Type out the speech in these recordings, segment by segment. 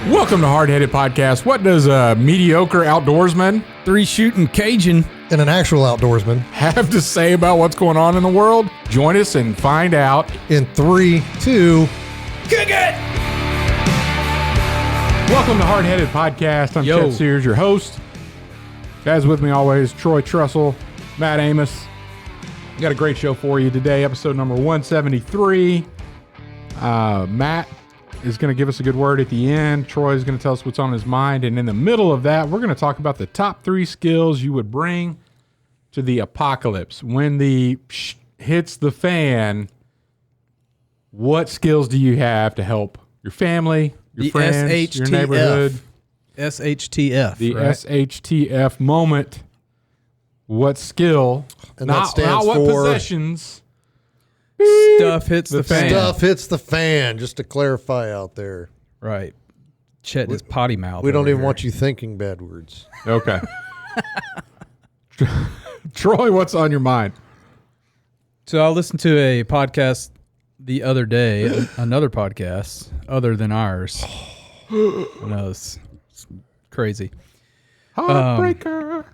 Welcome to Hardheaded Podcast. What does a mediocre outdoorsman, 3-shooting Cajun, and an actual outdoorsman have to say about what's going on in the world? Join us and find out. in 3, 2, kick it! Welcome to Hardheaded Podcast. I'm Yo. Chet Sears, your host. As with me always, Troy Trussell, Matt Amos. We got a great show for you today, episode number 173. Matt is going to give us a good word at the end. Troy is going to tell us what's on his mind. And in the middle of that, we're going to talk about the top 3 skills you would bring to the apocalypse. When the hits the fan, what skills do you have to help your family, your friends, your neighborhood? SHTF. The right? SHTF moment. What skill? and that stands not what for possessions. Stuff hits the fan. stuff hits the fan, just to clarify out there. Right. Chet is potty mouth. We don't over even here. want you thinking bad words. Okay. Troy, what's on your mind? So I listened to a podcast the other day, another podcast other than ours. I know, it's crazy. Heartbreaker.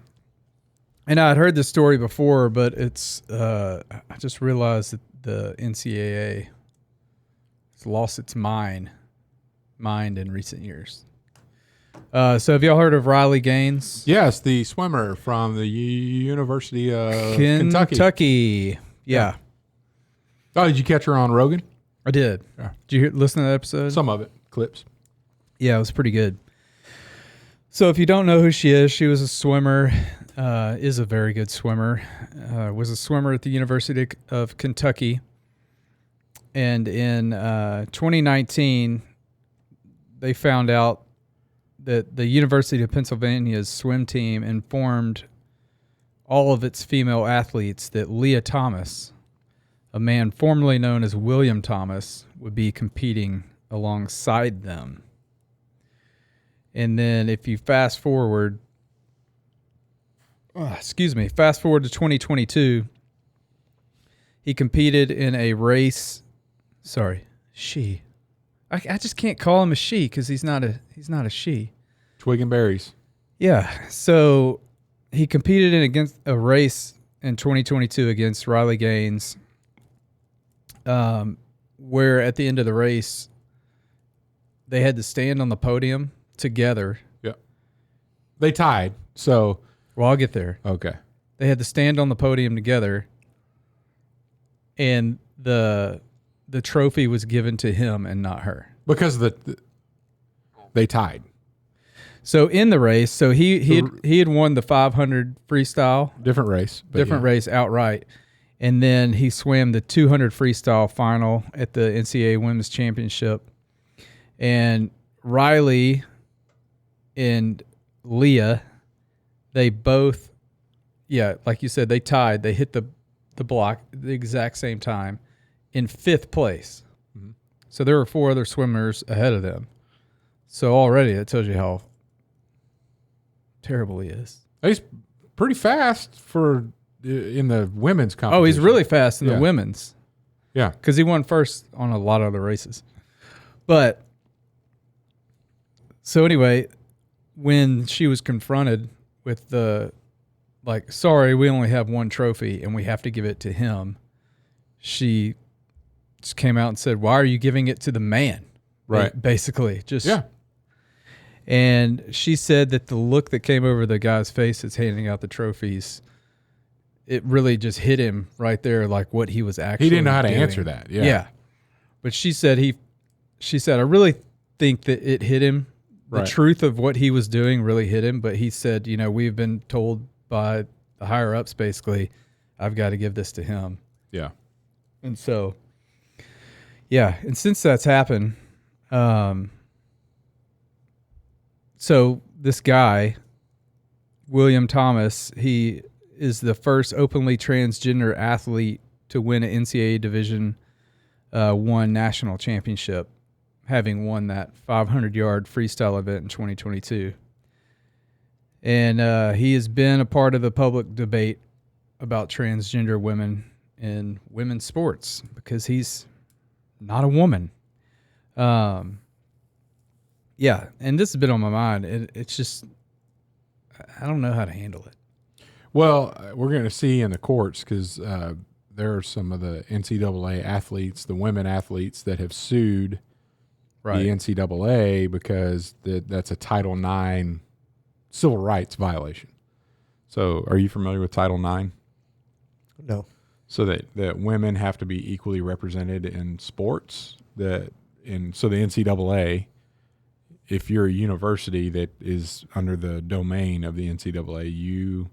And I had heard this story before, but it's I just realized that the NCAA has lost its mind in recent years. So have y'all heard of Riley Gaines? Yes, the swimmer from the University of Kentucky. Yeah, Oh, did you catch her on Rogan? I did. Yeah. Did you listen to that episode? Some of it, clips. Yeah, it was pretty good. So if you don't know who she is, she was a swimmer, is a very good swimmer, was a swimmer at the University of Kentucky. And in 2019, they found out that the University of Pennsylvania's swim team informed all of its female athletes that Leah Thomas, a man formerly known as William Thomas, would be competing alongside them. And then if you fast forward to 2022, he competed in a race. I just can't call him a she because he's not a she. Twig and berries. Yeah. So he competed against a race in 2022 against Riley Gaines, where at the end of the race, they had to stand on the podium together. Yeah. They tied, so. Well, I'll get there. Okay. They had to stand on the podium together, and the trophy was given to him and not her. Because they tied. So in the race, so he had won the 500 freestyle. Different race. Different race outright. And then he swam the 200 freestyle final at the NCAA Women's Championship. And Riley and Leah, they both, like you said, they tied. They hit the block at the exact same time in 5th place. Mm-hmm. So there were 4 other swimmers ahead of them. So already that tells you how terrible he is. He's pretty fast in the women's competition. Oh, he's really fast in the women's. Yeah. Because he won first on a lot of other races. But, so anyway, when she was confronted with sorry, we only have one trophy and we have to give it to him, she just came out and said, why are you giving it to the man? Right. Basically. Yeah. And she said that the look that came over the guy's face that's handing out the trophies, it really just hit him right there, like what he was actually He didn't know how to doing. answer that. Yeah. Yeah. But she said, I really think that it hit him. The Right. truth of what he was doing really hit him. But he said, we've been told by the higher ups, basically, I've got to give this to him. Yeah. And so, and since that's happened, so this guy, William Thomas, he is the first openly transgender athlete to win an NCAA Division I national championship, having won that 500-yard freestyle event in 2022. And he has been a part of the public debate about transgender women in women's sports because he's not a woman. Yeah, and this has been on my mind. It's just, I don't know how to handle it. Well, we're going to see in the courts because there are some of the NCAA athletes, the women athletes that have sued the NCAA because that's a Title IX civil rights violation. So are you familiar with Title IX? No. So that women have to be equally represented in sports. So the NCAA, if you're a university that is under the domain of the NCAA, you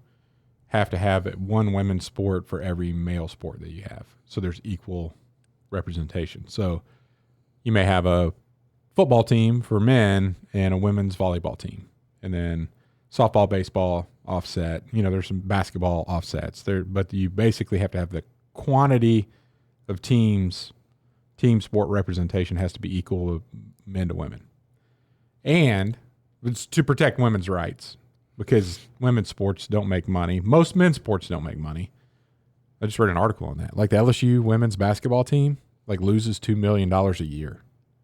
have to have one women's sport for every male sport that you have. So there's equal representation. So you may have a football team for men and a women's volleyball team, and then softball, baseball offset. There's some basketball offsets there, but you basically have to have the quantity of team sport representation has to be equal of men to women. And it's to protect women's rights because women's sports don't make money. Most men's sports don't make money. I just read an article on that. Like the LSU women's basketball team loses $2 million a year.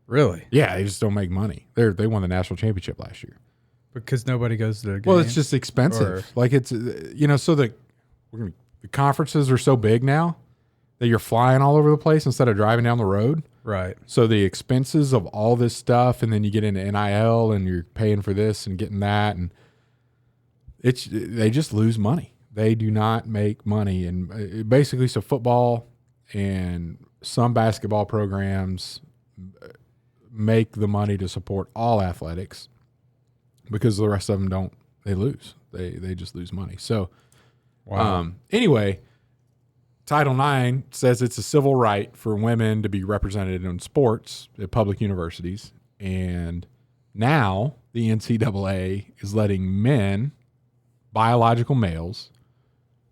Really? Yeah, they just don't make money. They won the national championship last year. Because nobody goes to their games? Well, it's just expensive. So the conferences are so big now that you're flying all over the place instead of driving down the road. Right. So the expenses of all this stuff, and then you get into NIL and you're paying for this and getting that, and they just lose money. They do not make money. And basically, so football and some basketball programs make the money to support all athletics because the rest of them don't. They lose. They just lose money. So anyway, Title IX says it's a civil right for women to be represented in sports at public universities. And now the NCAA is letting men, biological males,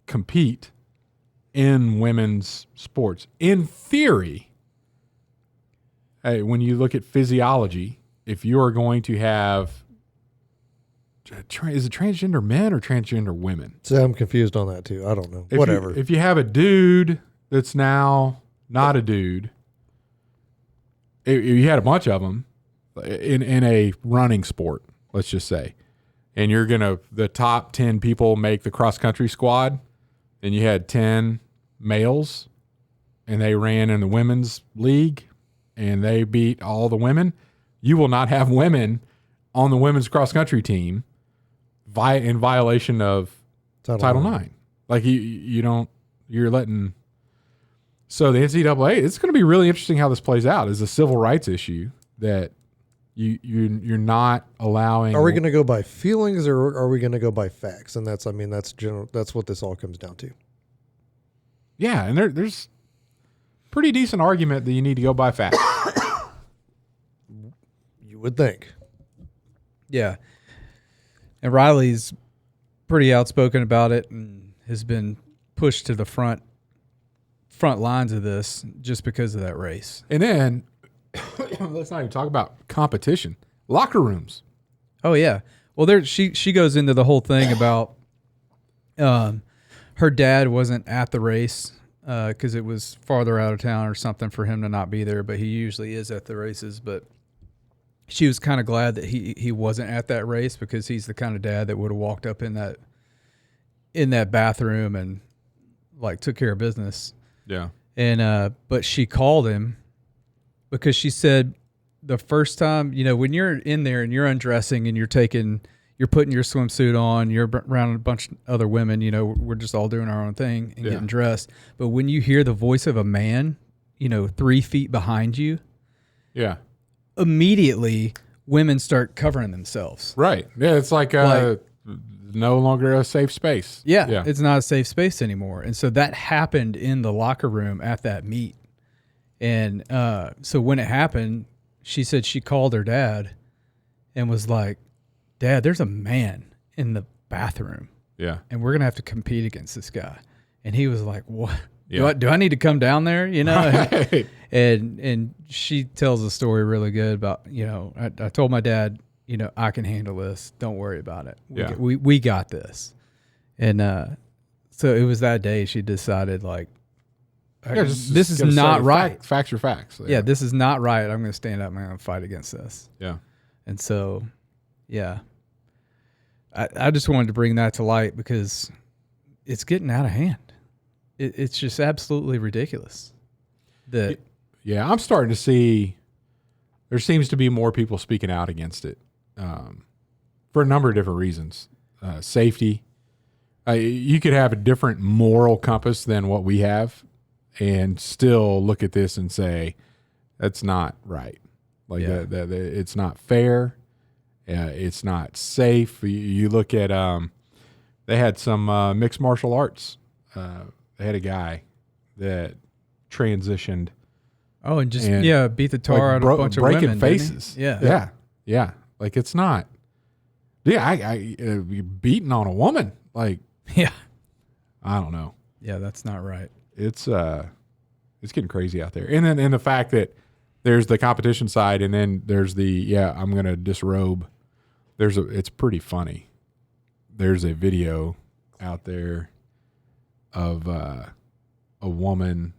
compete in women's sports. In theory, when you look at physiology, if you are going to have, is it transgender men or transgender women? So I'm confused on that too. I don't know. Whatever. If you have a dude that's now not a dude, if you had a bunch of them in a running sport, let's just say, and the top 10 people make the cross country squad, and you had 10 males and they ran in the women's league and they beat all the women, you will not have women on the women's cross country team in violation of Title IX. You're letting. So the NCAA, it's going to be really interesting how this plays out. It's a civil rights issue that you're not allowing. Are we going to go by feelings or are we going to go by facts? And that's general. That's what this all comes down to. Yeah, and there's pretty decent argument that you need to go by facts. You would think. Yeah. And Riley's pretty outspoken about it and has been pushed to the front lines of this just because of that race. And then let's not even talk about competition. Locker rooms. Oh yeah. Well, she goes into the whole thing about her dad wasn't at the race because it was farther out of town or something for him to not be there, but he usually is at the races. But she was kind of glad that he wasn't at that race because he's the kind of dad that would have walked up in that bathroom and took care of business. Yeah. And but she called him because she said the first time, when you're in there and you're undressing and you're putting your swimsuit on, you're around a bunch of other women, we're just all doing our own thing and getting dressed. But when you hear the voice of a man, 3 feet behind you, yeah, immediately women start covering themselves. Right. Yeah, it's no longer a safe space. Yeah, it's not a safe space anymore. And so that happened in the locker room at that meet. And so when it happened, she said she called her dad and was like, "Dad, there's a man in the bathroom. Yeah. And we're going to have to compete against this guy." And he was like, "What? Yeah. Do I need to come down there?" Right. And she tells a story really good about, I told my dad, I can handle this. Don't worry about it. We got this. And so it was that day she decided this is not right. Facts are facts. Yeah, this is not right. I'm going to stand up and I'm going to fight against this. Yeah. And so, yeah, I just wanted to bring that to light because it's getting out of hand. It's just absolutely ridiculous. Yeah, I'm starting to see there seems to be more people speaking out against it for a number of different reasons. Safety. You could have a different moral compass than what we have and still look at this and say, that's not right. Like it's not fair. It's not safe. You look at, they had some mixed martial arts. They had a guy that transitioned. Oh, and just beat the tar out of a bunch of breaking women, faces. Yeah. Like it's not. Yeah, I beating on a woman. Like, yeah, I don't know. Yeah, that's not right. It's getting crazy out there. And then the fact that there's the competition side, and then there's the I'm gonna disrobe. It's pretty funny. There's a video out there of a woman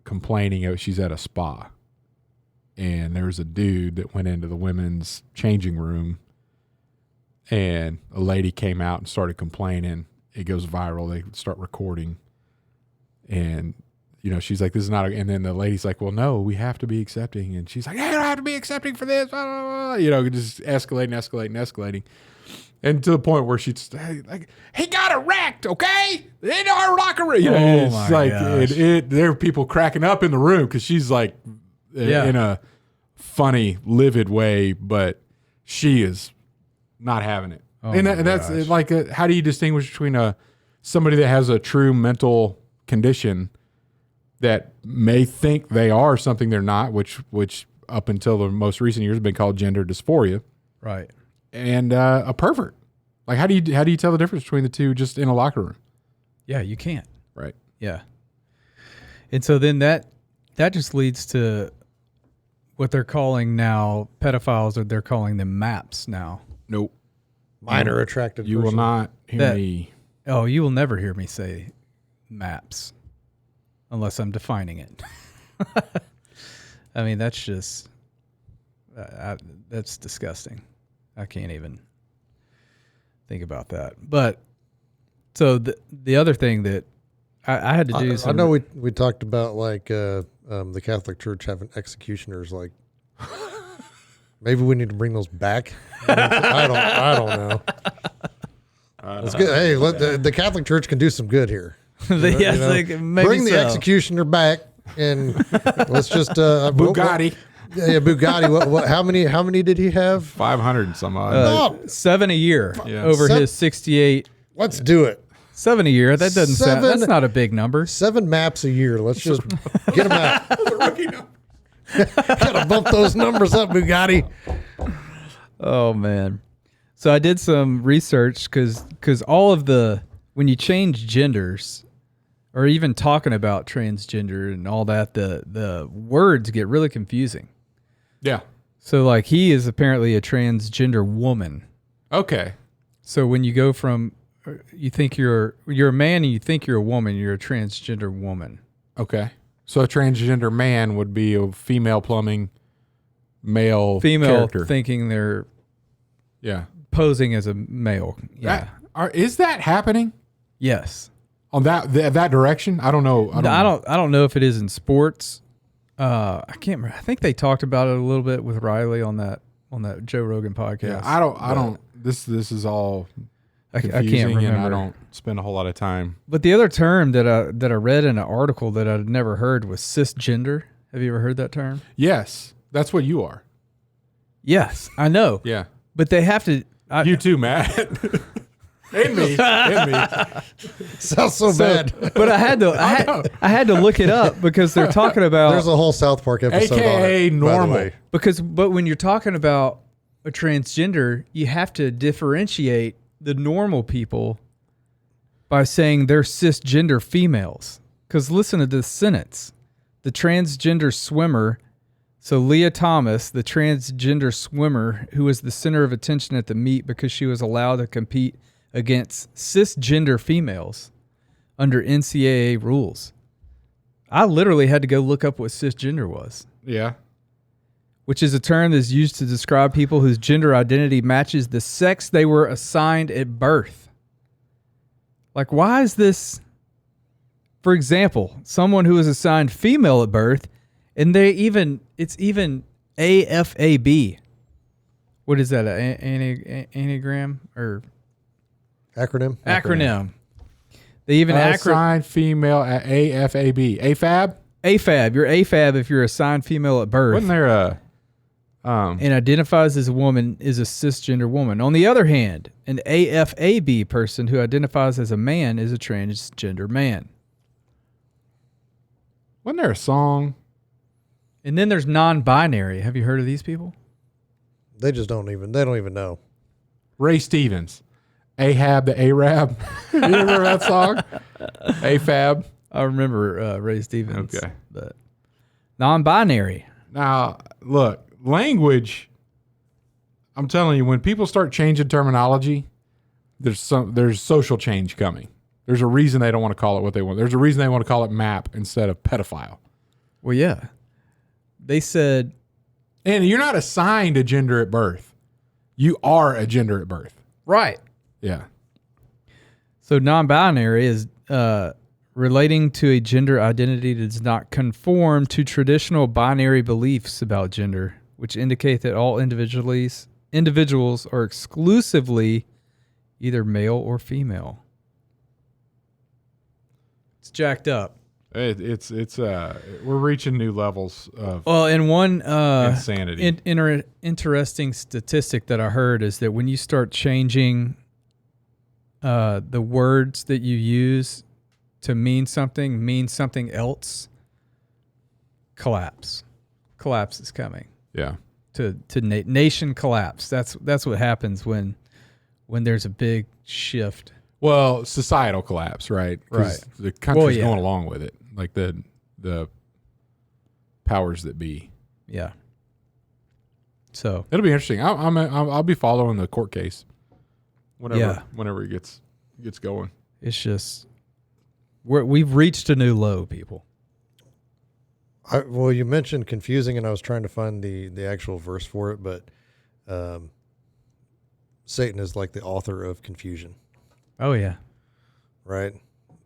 complaining she's at a spa, and there's a dude that went into the women's changing room, and a lady came out and started complaining. It goes viral. They start recording, and she's like, "This is not." And then the lady's like, "Well, no, we have to be accepting." And she's like, "Hey, I don't have to be accepting for this." Just escalating. And to the point where she's like, he got erect, okay? In our locker room. It's like, there are people cracking up in the room because she's like, in a funny, livid way, but she is not having it. And that's like, how do you distinguish between somebody that has a true mental condition that may think they are something they're not, which up until the most recent years have been called gender dysphoria. Right. And a pervert. Like, how do you tell the difference between the two just in a locker room? Yeah, you can't. Right. Yeah. And so then that just leads to what they're calling now pedophiles, or they're calling them MAPs now. Nope. Minor attracted You person. will not hear me. Oh, you will never hear me say MAPs unless I'm defining it. I mean, that's just that's disgusting. I can't even think about that. But so the other thing that I had to do I know we talked about like the Catholic Church having executioners. Like, maybe we need to bring those back. I don't know. It's good. Hey, the Catholic Church can do some good here. They can maybe bring the executioner back, and let's just Bugatti. Bugatti. What? How many did he have? 500 and some odd. 7 a year over his 68. Let's do it. 7 a year. That doesn't sound. That's not a big number. 7 maps a year. Let's just get them out. That's a rookie number. Gotta bump those numbers up, Bugatti. Oh man. So I did some research because all of when you change genders, or even talking about transgender and all that, the words get really confusing. Yeah. So like, he is apparently a transgender woman. Okay. So when you go from, you think you're a man and you think you're a woman, you're a transgender woman. Okay. So a transgender man would be a female plumbing, male character. Thinking they're posing as a male. Yeah. Is that happening? Yes. On that direction? I don't know. I don't know if it is in sports. I can't remember. I think they talked about it a little bit with Riley on that Joe Rogan podcast. Yeah, I don't. This is all confusing, I can't remember. and I don't spend a whole lot of time. But the other term that I read in an article that I'd never heard was cisgender. Have you ever heard that term? Yes, that's what you are. Yes, I know. Yeah, but they have to. You too, Matt. And me. Sounds so bad. But I had to look it up because they're talking about. There's a whole South Park episode AKA on it, normal. But when you're talking about a transgender, you have to differentiate the normal people by saying they're cisgender females. Because listen to this sentence: the transgender swimmer. So Leah Thomas, the transgender swimmer who was the center of attention at the meet because she was allowed to compete against cisgender females under NCAA rules. I literally had to go look up what cisgender was. Yeah. which is a term that is used to describe people whose gender identity matches the sex they were assigned at birth. Like, why is this? For example, someone who was assigned female at birth, and it's even AFAB. What is that? Anagram or Acronym? acronym? They even assigned female at AFAB. AFAB? AFAB. You're AFAB if you're assigned female at birth. Wasn't there a and identifies as a woman is a cisgender woman. On the other hand, an AFAB person who identifies as a man is a transgender man. wasn't there a song? And then there's non-binary. Have you heard of these people? They don't even know. Ray Stevens. Ahab the Arab. You remember that song? AFAB. I remember Ray Stevens. Okay. But non-binary. Now, look, language, I'm telling you, when people start changing terminology, there's social change coming. There's a reason they don't want to call it what they want. There's a reason they want to call it MAP instead of pedophile. Well, yeah. They said... And you're not assigned a gender at birth. You are a gender at birth. Right. Yeah. So non-binary is relating to a gender identity that does not conform to traditional binary beliefs about gender, which indicate that all individuals are exclusively either male or female. It's jacked up. It's we're reaching new levels of and one insanity. Interesting statistic that I heard is that when you start changing the words that you use to mean something else, collapse is coming. Yeah. To nation collapse. That's what happens when there's a big shift. Well, societal collapse, right? Right. The country's going along with it, like the powers that be. Yeah. So it'll be interesting. I'll be following the court case whenever it gets going. It's just we've reached a new low, people. Well, you mentioned confusing, and I was trying to find the actual verse for it, but Satan is like the author of confusion. Oh yeah, right.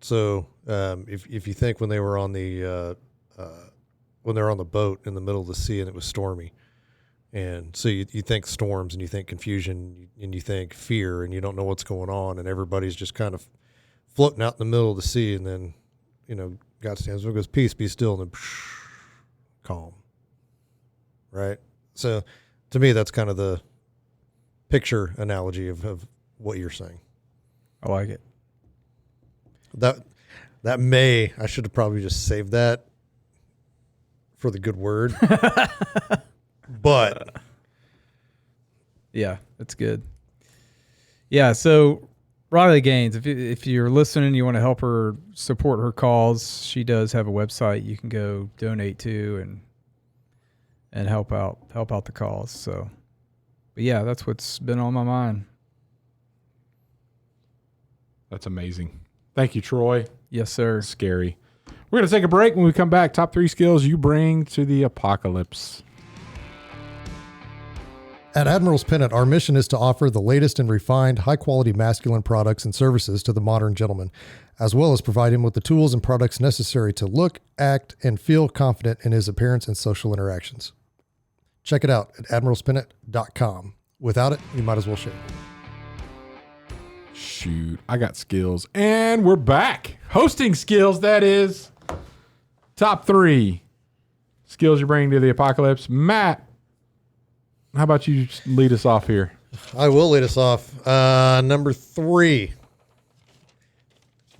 So if you think when they were on the boat in the middle of the sea and it was stormy, and so you think storms and you think confusion and you think fear and you don't know what's going on and everybody's just kind of floating out in the middle of the sea, and then God stands up and goes, peace, be still, and then calm. Right. So to me, that's kind of the picture analogy of what you're saying. I like it. I should have probably just saved that for the good word. But yeah, that's good. Yeah, so Riley Gaines, if you're listening, you want to help her support her cause, she does have a website you can go donate to and help out the cause. So, but yeah, that's what's been on my mind. That's amazing. Thank you, Troy. Yes, sir. Scary. We're going to take a break. When we come back, top 3 skills you bring to the apocalypse. At Admiral's Pennant, our mission is to offer the latest and refined, high-quality masculine products and services to the modern gentleman, as well as provide him with the tools and products necessary to look, act, and feel confident in his appearance and social interactions. Check it out at admiralspennant.com. Without it, you might as well shave. Shoot, I got skills. And we're back. Hosting skills, that is. Top 3 skills you bring to the apocalypse. Matt, how about you lead us off here? I will lead us off. Number 3.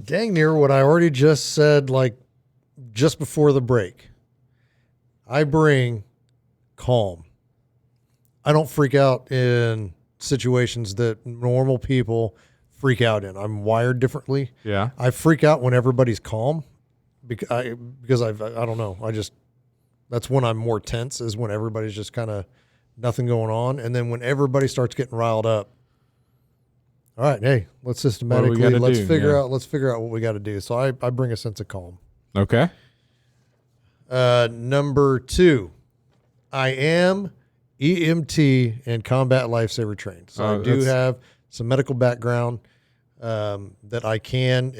Dang near what I already just said, like just before the break. I bring calm. I don't freak out in situations that normal people freak out in. I'm wired differently. Yeah. I freak out when everybody's calm because I don't know. That's when I'm more tense, is when everybody's just kind of nothing going on. And then when everybody starts getting riled up, all right, hey, let's systematically, let's figure out what we got to do. So I bring a sense of calm. Okay. Number 2, I am EMT and combat lifesaver trained. So I do have some medical background that I can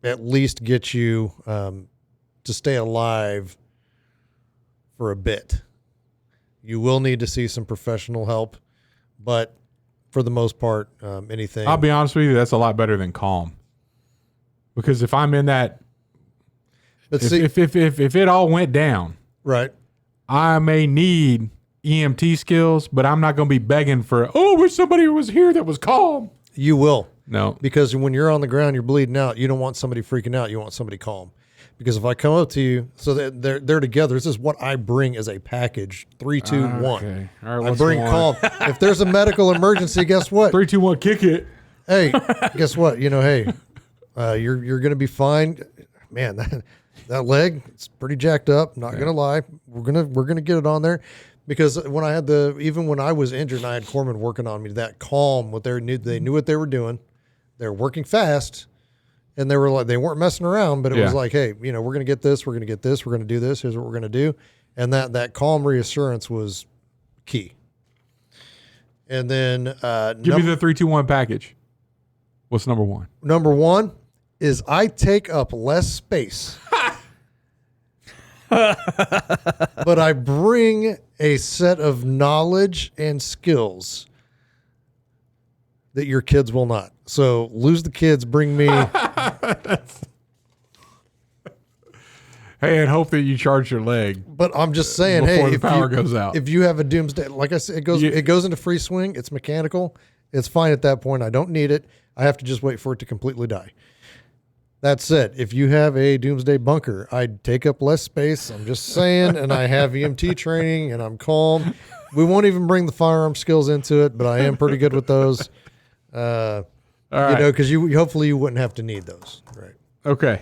at least get you to stay alive for a bit. You will need to see some professional help, but for the most part, anything. I'll be honest with you, that's a lot better than calm. Because if I'm in that, if it all went down, right, I may need EMT skills, but I'm not going to be begging for, wish somebody was here that was calm. You will. No. Because when you're on the ground, you're bleeding out. You don't want somebody freaking out. You want somebody calm. Because if I come up to you, so that they're together, this is what I bring as a package. 3, 2, 1. Okay. All right, I bring calm. If there's a medical emergency, guess what? 3, 2, 1, kick it. Hey, guess what? Hey, you're going to be fine. Man, that leg, it's pretty jacked up. Not going to lie. We're going to get it on there. Because when I had even when I was injured and I had corpsmen working on me, that calm, they knew what they were doing. They were working fast. And they were like, they weren't messing around, but it was like, hey, we're going to get this, we're going to get this, we're going to do this, here's what we're going to do. And that calm reassurance was key. And then give me the 3, 2, 1 package. What's number 1? Number 1 is I take up less space. But I bring a set of knowledge and skills that your kids will not. So lose the kids, bring me. Hey, and hope that you charge your leg. But I'm just saying, before the power goes out. If you have a doomsday, like I said, it goes into free swing. It's mechanical. It's fine at that point. I don't need it. I have to just wait for it to completely die. That said, if you have a doomsday bunker, I'd take up less space. I'm just saying, and I have EMT training, and I'm calm. We won't even bring the firearm skills into it, but I am pretty good with those. All right. Because hopefully you wouldn't have to need those, right? Okay.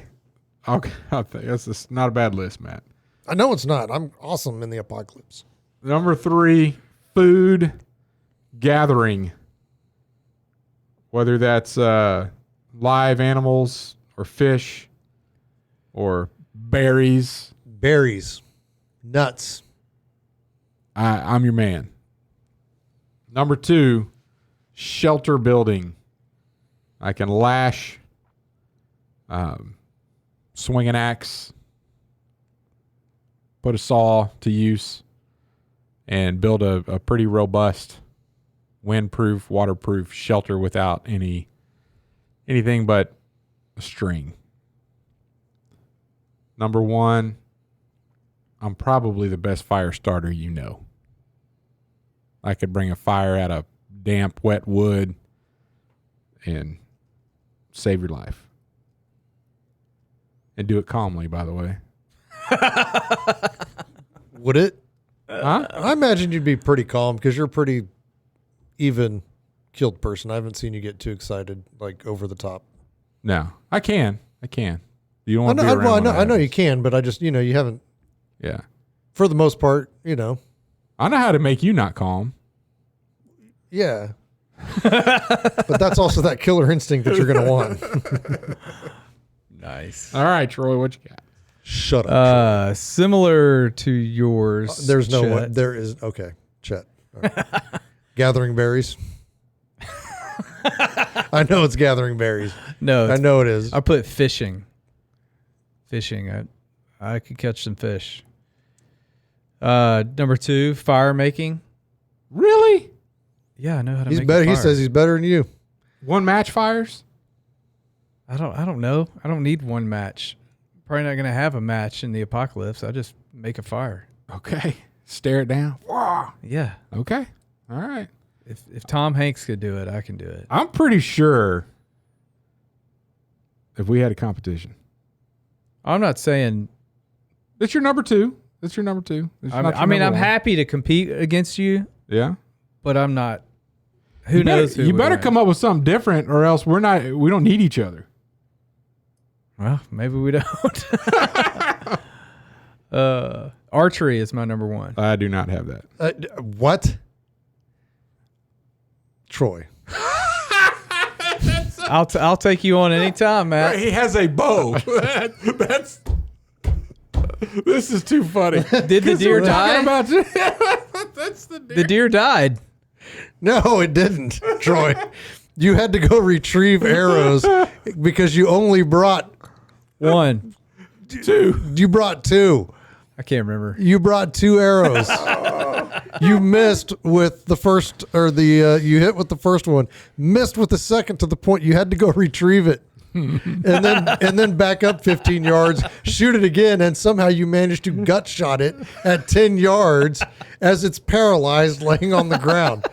I'll think that's not a bad list, Matt. I know it's not. I'm awesome in the apocalypse. Number 3, food gathering. Whether that's live animals or fish or berries. Berries. Nuts. I'm your man. Number 2, shelter building. I can lash, swing an axe, put a saw to use, and build a pretty robust, windproof, waterproof shelter without anything but a string. Number 1, I'm probably the best fire starter you know. I could bring a fire out of damp, wet wood and save your life. And do it calmly, by the way. Would it? Huh? I imagine you'd be pretty calm because you're a pretty even-keeled person. I haven't seen you get too excited, like over the top. No, I can. You don't want to be around when I know you can, but I just, you haven't. Yeah. For the most part, I know how to make you not calm. Yeah. But that's also that killer instinct that you're going to want. Nice. All right, Troy, what you got? Shut up. Similar to yours. There's no Chet. one. There is. Okay. Chet. All right. Gathering berries. I know it's gathering berries. No, I know it is. I put fishing. I could catch some fish. Number 2, fire making. Really? Yeah, I know how to He's make better. a fire. He says he's better than you. One match fires? I don't know. I don't need one match. Probably not going to have a match in the apocalypse. I just make a fire. Okay. Stare it down. Wow. Yeah. Okay. All right. If Tom Hanks could do it, I can do it. I'm pretty sure if we had a competition. I'm not saying. That's your number 2. I'm happy to compete against you. Yeah. But I'm not. Who knows? You better come up with something different, or else we don't need each other. Well, maybe we don't. Archery is my number 1. I do not have that. What? Troy. I'll take you on anytime, Matt. He has a bow. That's This is too funny. Did the deer die? That's the deer. The deer died. No, it didn't, Troy. You had to go retrieve arrows because you only brought One. Two. You brought 2. I can't remember. You brought 2 arrows. You missed with the first, or you hit with the first one, missed with the second to the point you had to go retrieve it. and then back up 15 yards, shoot it again, and somehow you managed to gut shot it at 10 yards as it's paralyzed laying on the ground.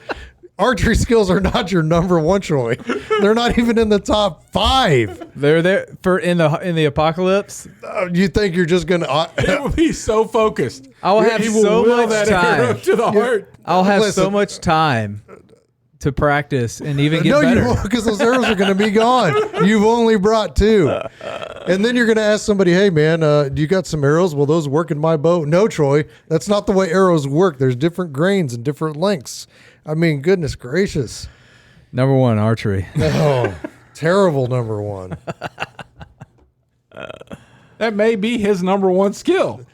Archery skills are not your number one, Troy. They're not even in the top 5. They're there for in the apocalypse. You think you're just gonna? He will be so focused. I'll have He will so will much that arrow time. to the heart. I'll have Listen. so much time to practice and even get No, better. you won't, because those arrows are going to be gone. You've only brought 2, and then you're going to ask somebody, "Hey, man, do you got some arrows? Will those work in my bow?" No, Troy, that's not the way arrows work. There's different grains and different lengths. I mean, goodness gracious. Number 1, archery. Oh, terrible number 1. That may be his number one skill.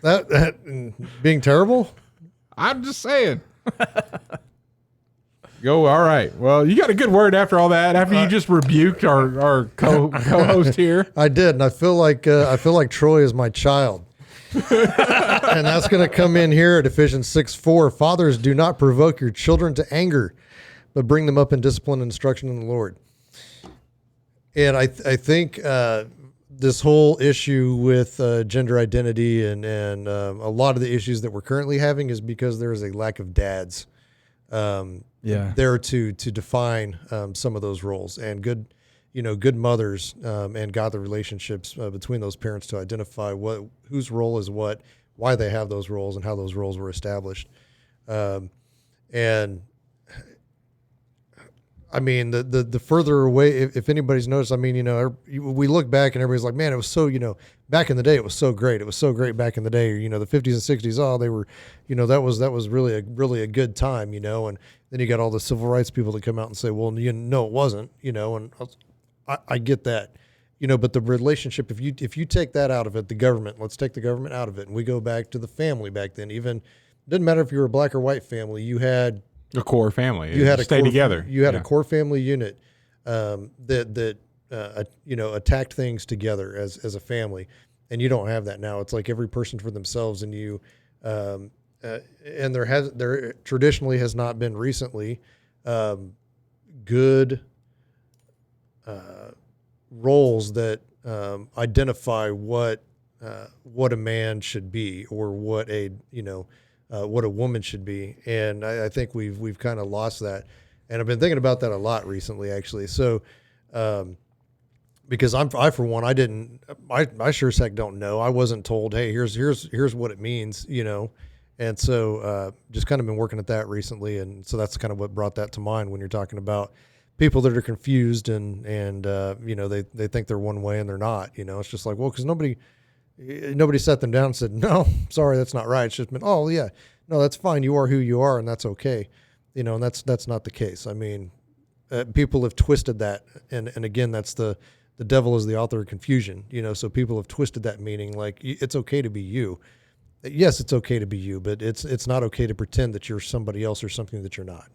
That being terrible. I'm just saying. Go. All right. Well, you got a good word after all that. After you just rebuked our co-host here. I did, and I feel like Troy is my child. And that's going to come in here at Ephesians 6:4. Fathers, do not provoke your children to anger, but bring them up in discipline and instruction in the Lord. And I think this whole issue with gender identity and a lot of the issues that we're currently having is because there is a lack of dads there to define some of those roles, and good mothers and godly relationships between those parents to identify whose role is what, why they have those roles, and how those roles were established. And I mean, the further away, if anybody's noticed, I mean, we look back and everybody's like, man, it was so, back in the day, it was so great. It was so great back in the day, the 50s and 60s. Oh, they were, that was really a good time, and then you got all the civil rights people that come out and say, well, no, it wasn't, and I get that, but the relationship, if you take that out of it, the government, let's take the government out of it. And we go back to the family back then. Even didn't matter if you were a black or white family, you had A core family. you had to stay together. You had a core family unit that attacked things together as a family, and you don't have that now. It's like every person for themselves, and and there traditionally has not been recently good roles that identify what a man should be, or what a woman should be. And I think we've kind of lost that. And I've been thinking about that a lot recently, actually. So, because I for one, I sure as heck don't know. I wasn't told, hey, here's what it means, And so, just kind of been working at that recently. And so that's kind of what brought that to mind when you're talking about people that are confused and they think they're one way and they're not, it's just like, well, because nobody sat them down and said, no, sorry, that's not right. It's just been, oh yeah, no, that's fine. You are who you are, and that's okay. And that's not the case. I mean, people have twisted that. And again, that's the devil is the author of confusion, so people have twisted that meaning. Like, it's okay to be you. Yes, it's okay to be you, but it's not okay to pretend that you're somebody else or something that you're not.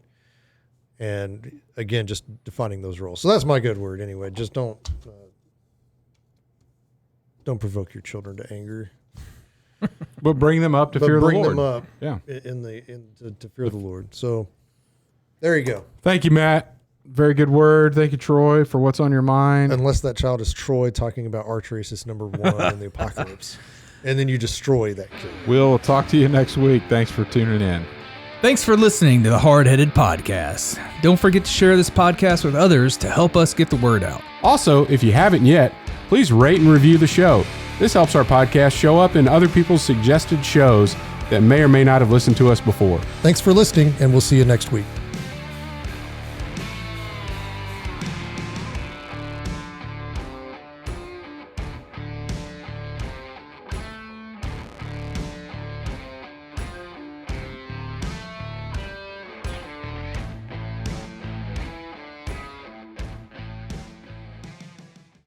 And again, just defining those roles. So that's my good word anyway. Just don't provoke your children to anger, but bring them up to fear the Lord. Bring them up, yeah, to fear the Lord. So there you go. Thank you, Matt. Very good word. Thank you, Troy, for what's on your mind. Unless that child is Troy talking about archery as number 1 in the apocalypse, and then you destroy that kid. We'll talk to you next week. Thanks for tuning in. Thanks for listening to the Hardheaded Podcast. Don't forget to share this podcast with others to help us get the word out. Also, if you haven't yet, please rate and review the show. This helps our podcast show up in other people's suggested shows that may or may not have listened to us before. Thanks for listening, and we'll see you next week.